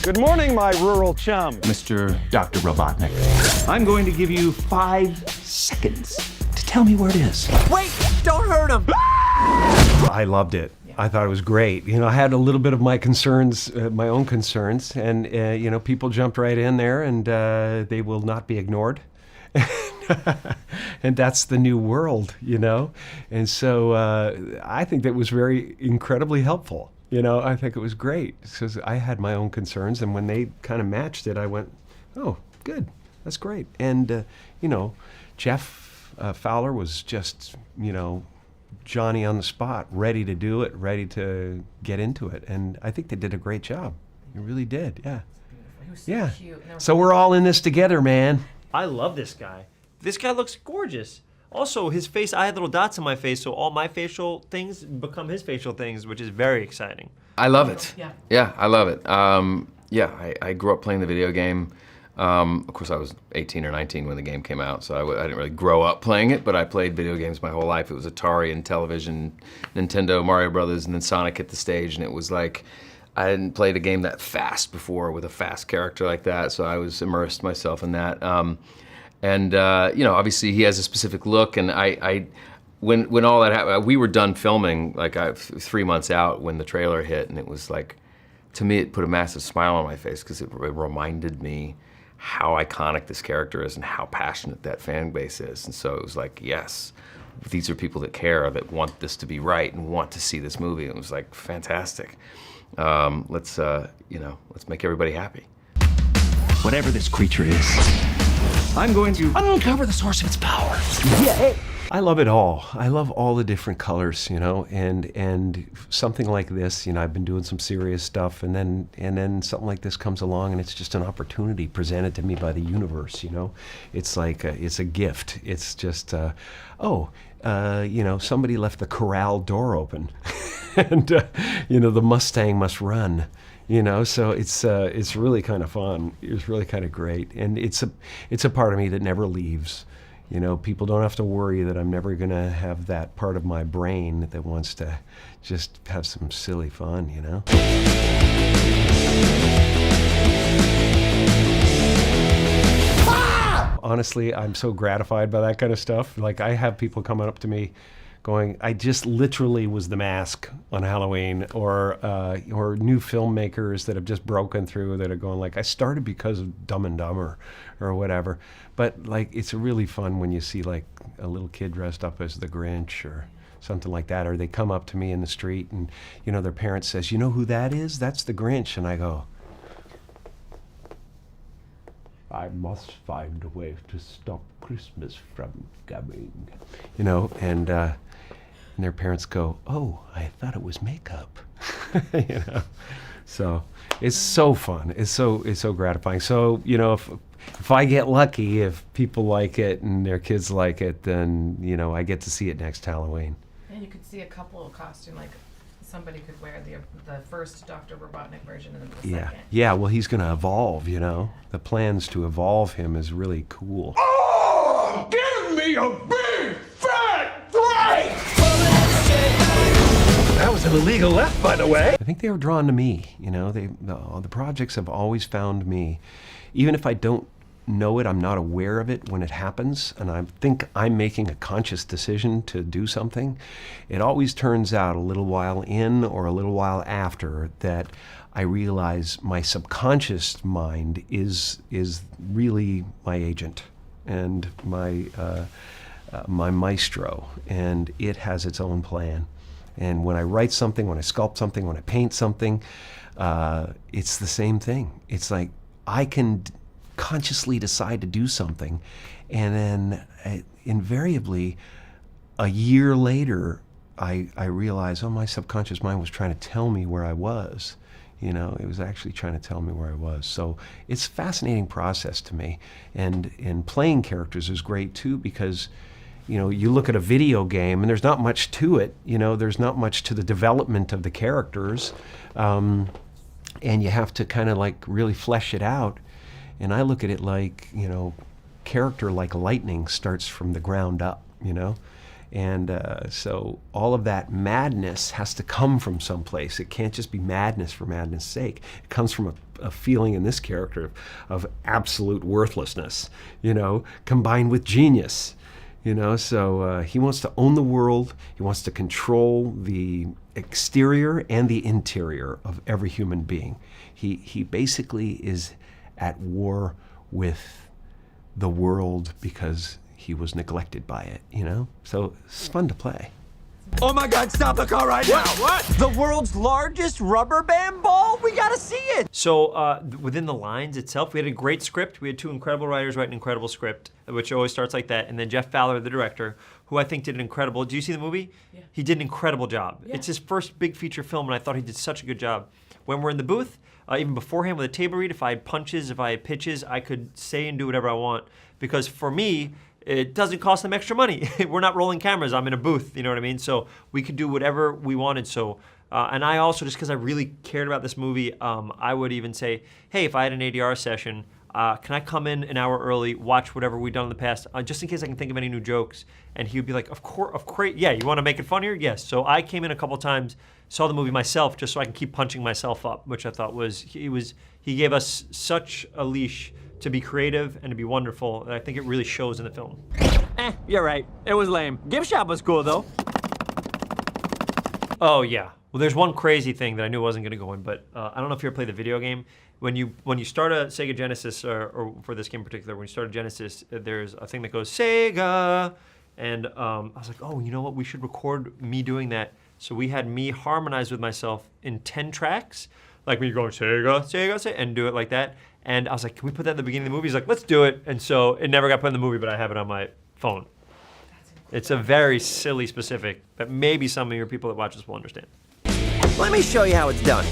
Good morning, my rural chum. Mr. Dr. Robotnik. I'm going to give you 5 seconds to tell me where it is. Wait, don't hurt him. I loved it. I thought it was great. You know, I had a little bit of my concerns, my own concerns, and you know, people jumped right in there, and they will not be ignored. And that's the new world, you know. And so I think that was very incredibly helpful. You know, I think it was great because I had my own concerns, and when they kind of matched it, I went, "Oh, good, that's great." And you know, Jeff Fowler was just, you know, Johnny on the spot, ready to do it, ready to get into it, and I think they did a great job. They really did, yeah. He was so Yeah. cute. So we're all in this together, man. I love this guy. This guy looks gorgeous. Also, his face, I had little dots on my face, so all my facial things become his facial things, which is very exciting. I love it. Yeah. Yeah, I love it. Yeah, I grew up playing the video game. Of course, I was 18 or 19 when the game came out, so I didn't really grow up playing it, but I played video games my whole life. It was Atari and television, Nintendo, Mario Brothers, and then Sonic hit the stage, and it was like, I hadn't played a game that fast before with a fast character like that, so I was immersed myself in that. You know, obviously he has a specific look, and when all that happened, we were done filming like 3 months out when the trailer hit, and it was like, to me, it put a massive smile on my face because it reminded me how iconic this character is and how passionate that fan base is. And so it was like, yes, these are people that care, that want this to be right and want to see this movie. And it was like, fantastic. Let's make everybody happy. Whatever this creature is, I'm going to uncover the source of its power. I love it all. I love all the different colors, you know, and something like this, you know, I've been doing some serious stuff, and then something like this comes along, and it's just an opportunity presented to me by the universe, you know. It's like it's a gift. It's just, you know, somebody left the corral door open, and you know, the Mustang must run. You know, so it's really kind of fun. It's really kind of great, and it's a part of me that never leaves. You know, people don't have to worry that I'm never going to have that part of my brain that wants to just have some silly fun, you know? Honestly, I'm so gratified by that kind of stuff. Like, I have people coming up to me going, I just literally was the mask on Halloween, or new filmmakers that have just broken through that are going like, I started because of Dumb and Dumber or whatever. But like, it's really fun when you see like a little kid dressed up as the Grinch or something like that, or they come up to me in the street and, you know, their parent says, you know who that is? That's the Grinch. And I go, I must find a way to stop Christmas from coming. You know, and their parents go, oh, I thought it was makeup. You know, so it's so fun. It's so gratifying. So, you know, if I get lucky, if people like it and their kids like it, then, you know, I get to see it next Halloween. And you could see a couple of costume, like somebody could wear the first Dr. Robotnik version and then the second. Yeah, well, he's going to evolve, you know. The plans to evolve him is really cool. Oh, give me a big fat break! That was an illegal left, by the way. I think they were drawn to me, you know. The projects have always found me. Even if I don't know it, I'm not aware of it when it happens, and I think I'm making a conscious decision to do something, it always turns out a little while in or a little while after that I realize my subconscious mind is really my agent and my maestro, and it has its own plan. And when I write something, when I sculpt something, when I paint something, it's the same thing. It's like I can consciously decide to do something, and then invariably a year later I realize, oh, my subconscious mind was trying to tell me where I was. You know, it was actually trying to tell me where I was. So it's a fascinating process to me. And playing characters is great too, because, you know, you look at a video game and there's not much to it. You know, there's not much to the development of the characters. And you have to kind of like really flesh it out. And I look at it like, you know, character like lightning starts from the ground up, you know? And so all of that madness has to come from someplace. It can't just be madness for madness' sake. It comes from a feeling in this character of absolute worthlessness, you know, combined with genius. You know, so he wants to own the world. He wants to control the exterior and the interior of every human being. He basically is at war with the world because he was neglected by it, you know? So it's fun to play. Oh my God, stop the car right now! What? The world's largest rubber band ball? We gotta see it! So within the lines itself, we had a great script. We had two incredible writers write an incredible script, which always starts like that. And then Jeff Fowler, the director, who I think did an incredible, do you see the movie? Yeah. He did an incredible job. Yeah. It's his first big feature film, and I thought he did such a good job. When we're in the booth, even beforehand with a table read, if I had punches, if I had pitches, I could say and do whatever I want. Because for me, it doesn't cost them extra money. We're not rolling cameras. I'm in a booth, you know what I mean? So we could do whatever we wanted. So, and I also, just because I really cared about this movie, I would even say, hey, if I had an ADR session, can I come in an hour early, watch whatever we've done in the past, just in case I can think of any new jokes? And he would be like, of course, yeah, you want to make it funnier? Yes. So I came in a couple times, saw the movie myself, just so I can keep punching myself up, which I thought he gave us such a leash to be creative and to be wonderful, and I think it really shows in the film. You're right. It was lame. Gift shop was cool, though. Oh, yeah. Well, there's one crazy thing that I knew wasn't going to go in, but I don't know if you ever played the video game. When you start a Sega Genesis, or for this game in particular, when you start a Genesis, there's a thing that goes, Sega! And I was like, oh, you know what? We should record me doing that. So we had me harmonize with myself in 10 tracks, like when you're going, Sega, Sega, Sega, and do it like that. And I was like, can we put that at the beginning of the movie? He's like, let's do it. And so it never got put in the movie, but I have it on my phone. It's a very silly specific that maybe some of your people that watch this will understand. Let me show you how it's done.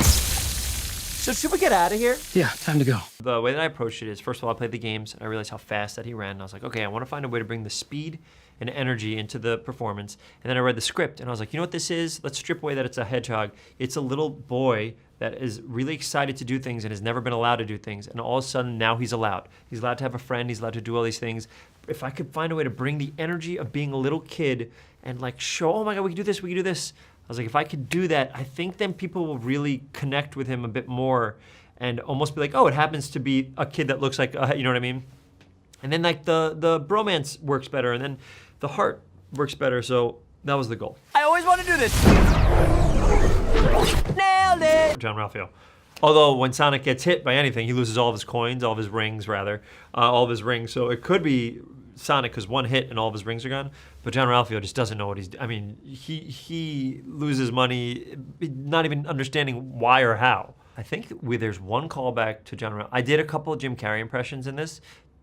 So should we get out of here? Yeah, time to go. The way that I approached it is, first of all, I played the games, and I realized how fast that he ran. And I was like, okay, I want to find a way to bring the speed and energy into the performance. And then I read the script, and I was like, you know what this is? Let's strip away that it's a hedgehog. It's a little boy that is really excited to do things and has never been allowed to do things. And all of a sudden, now he's allowed. He's allowed to have a friend. He's allowed to do all these things. If I could find a way to bring the energy of being a little kid and like show, oh my God, we can do this, we can do this. I was like, if I could do that, I think then people will really connect with him a bit more and almost be like, oh, it happens to be a kid that looks like, you know what I mean? And then like the bromance works better, and then the heart works better. So that was the goal. I always want to do this. Nailed it. John Ralphio. Although when Sonic gets hit by anything, he loses all of his coins, all of his rings rather, all of his rings. So it could be Sonic because one hit and all of his rings are gone. But John Ralphio just doesn't know what he's. I mean, he loses money, not even understanding why or how. I think there's one callback to John Ralphio. I did a couple of Jim Carrey impressions in this.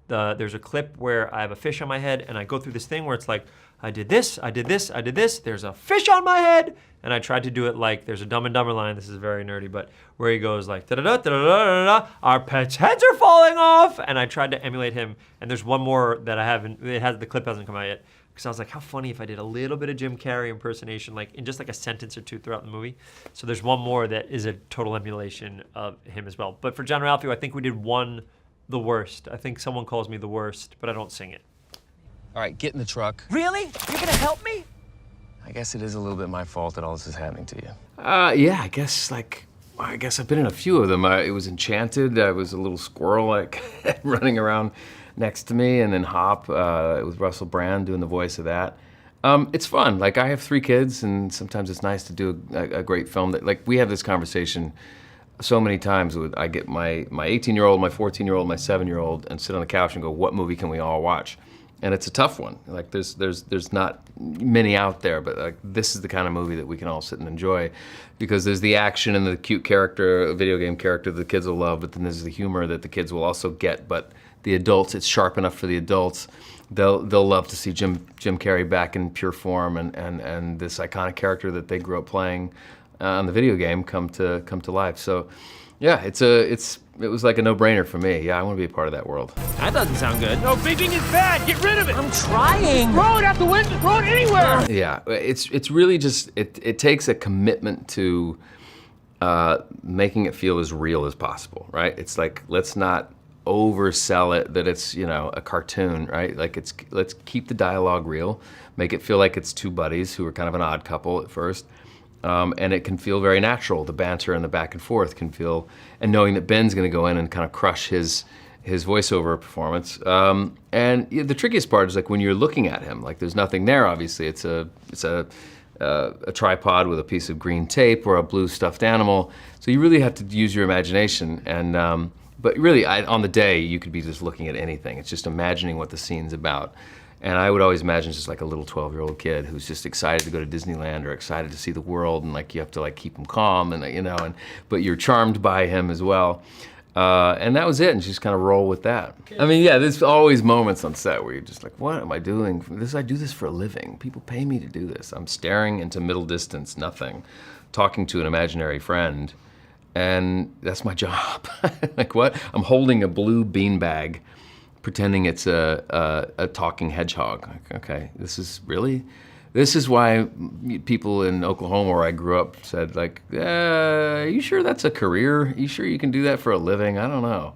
There's a clip where I have a fish on my head, and I go through this thing where it's like, I did this, I did this, I did this, there's a fish on my head! And I tried to do it like, there's a Dumb and Dumber line, this is very nerdy, but where he goes like, da-da-da, da-da-da-da-da, our pets' heads are falling off! And I tried to emulate him, and there's one more that I haven't, the clip hasn't come out yet, because I was like, how funny if I did a little bit of Jim Carrey impersonation, like in just like a sentence or two throughout the movie. So there's one more that is a total emulation of him as well. But for John Ralphio, I think we did one the worst. I think someone calls me the worst, but I don't sing it. All right, get in the truck. Really? You're gonna help me? I guess it is a little bit my fault that all this is happening to you. Yeah, I guess I've been in a few of them. It was Enchanted. I was a little squirrel like running around next to me, and then Hop with Russell Brand doing the voice of that. It's fun. Like, I have 3 kids, and sometimes it's nice to do a great film. That, like, we have this conversation so many times. I get my 18-year-old, my 14-year-old, my 7-year-old, and sit on the couch and go, what movie can we all watch? And it's a tough one. Like, there's not many out there, but like, this is the kind of movie that we can all sit and enjoy, because there's the action and the cute character, a video game character that the kids will love, but then there's the humor that the kids will also get. But the adults, it's sharp enough for the adults. They'll love to see Jim Carrey back in pure form, and this iconic character that they grew up playing on the video game come to life. So, yeah, it was like a no-brainer for me. Yeah, I want to be a part of that world. That doesn't sound good. No, baking is bad. Get rid of it. I'm trying. Throw it out the window. Throw it anywhere. Yeah, it's really just, it takes a commitment to making it feel as real as possible, right? It's like, let's not oversell it that it's, you know, a cartoon, right? Like let's keep the dialogue real, make it feel like it's two buddies who are kind of an odd couple at first. And it can feel very natural. The banter and the back and forth can feel, and knowing that Ben's gonna go in and kind of crush his voiceover performance. And the trickiest part is like when you're looking at him, like there's nothing there, obviously. It's a tripod with a piece of green tape or a blue stuffed animal. So you really have to use your imagination. And but really, on the day, you could be just looking at anything. It's just imagining what the scene's about. And I would always imagine just like a little 12-year-old kid who's just excited to go to Disneyland or excited to see the world, and like you have to like keep him calm, and you know, but you're charmed by him as well. And that was it, and just kind of roll with that. I mean, yeah, there's always moments on set where you're just like, what am I doing? I do this for a living. People pay me to do this. I'm staring into middle distance, nothing, talking to an imaginary friend, and that's my job. Like what? I'm holding a blue beanbag, pretending it's a talking hedgehog. Like, okay, this is why people in Oklahoma, where I grew up, said like, are you sure that's a career? Are you sure you can do that for a living? I don't know.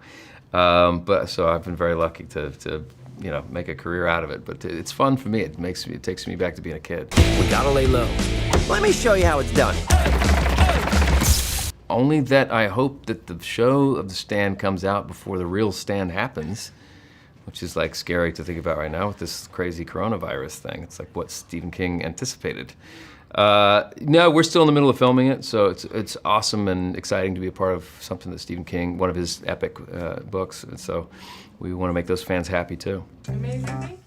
But so I've been very lucky to you know, make a career out of it. But it's fun for me. It takes me back to being a kid. We gotta lay low. Let me show you how it's done. Only that I hope that the show of The Stand comes out before the real Stand happens, which is like scary to think about right now with this crazy coronavirus thing. It's like what Stephen King anticipated. No, we're still in the middle of filming it, so it's awesome and exciting to be a part of something that Stephen King, one of his epic books, and so we want to make those fans happy too. Amazing.